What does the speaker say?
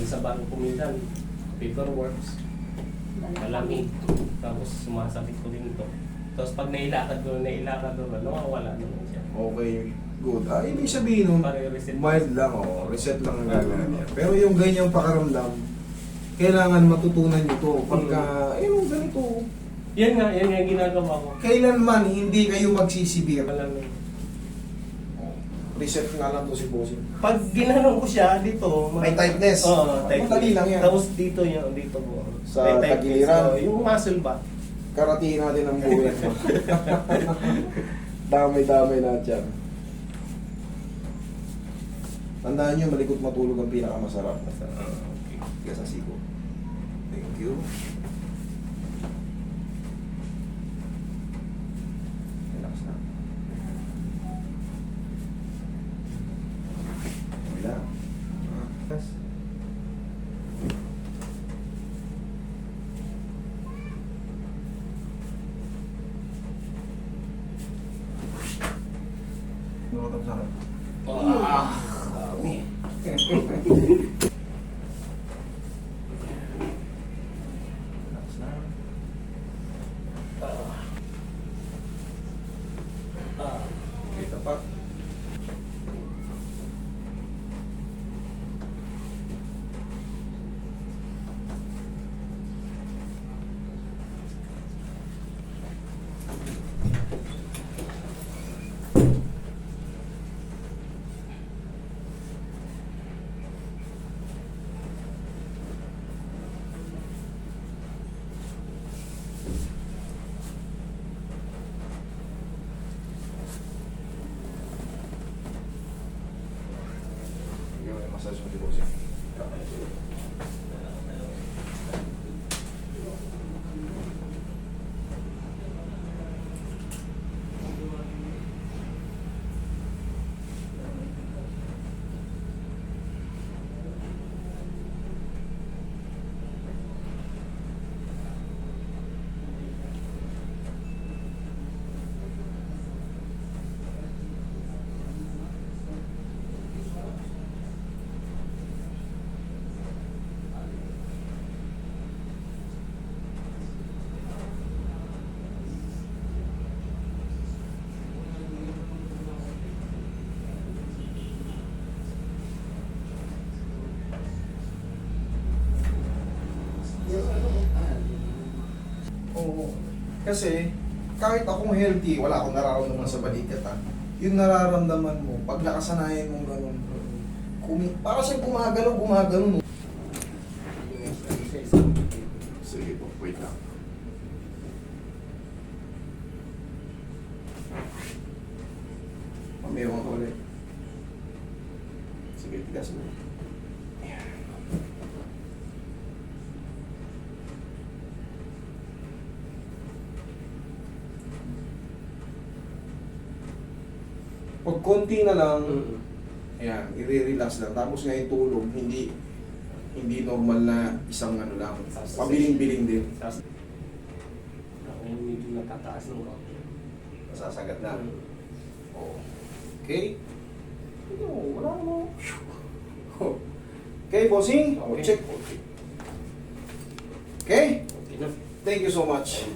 sa bangko minsan, paperworks, malamig, tapos sumasakit ko din ito. Tapos pag nailakad ko, nawawala naman siya. Okay, good. Ibig sabihin nun, Pare-reset. mild lang, reset lang ang gagawin niya. Pero yung ganyang pakaramdam, kailangan matutunan nyo to. Pagka, ganito. Yan nga yung ginagawa ko. Kailanman hindi kayo magsisibir. Malamig. Reset nga lang to si Bossing. Pag ginanong ko siya dito, May tightness. Oo, Madali lang yan. Tapos dito po. Sa May tightness. tagiliran. Yung muscle ba? Karatiin natin ang buhay mo. Damay-damay na dyan. Tandaan nyo, malikot matulog ang pinakamasarap. Okay. Kaya sa siko. Thank you. Relax na. Wala. Relax. Nurotap sa akin. Dami. Relax na. Kita pa. Massage mo si Bossing. Oo. Kasi, kahit akong healthy, wala akong nararamdaman sa balikat ha. Yung nararamdaman mo, pag nakasanayan mong ganun, para siyang gumagano. Sige po, wait lang. Pamiyaw ka ulit. Sige, tigas mo. Pag konti na lang, ayan, i-relax lang. Tapos ngayon tulog, hindi normal na isang ano lang. Pabiling-biling din. Ako yung medyo natataas ng konti. Masasagat na. Oo. Okay? Ito, wala naman. Okay, bossing? Okay. Check. Okay? Okay na. Thank you so much.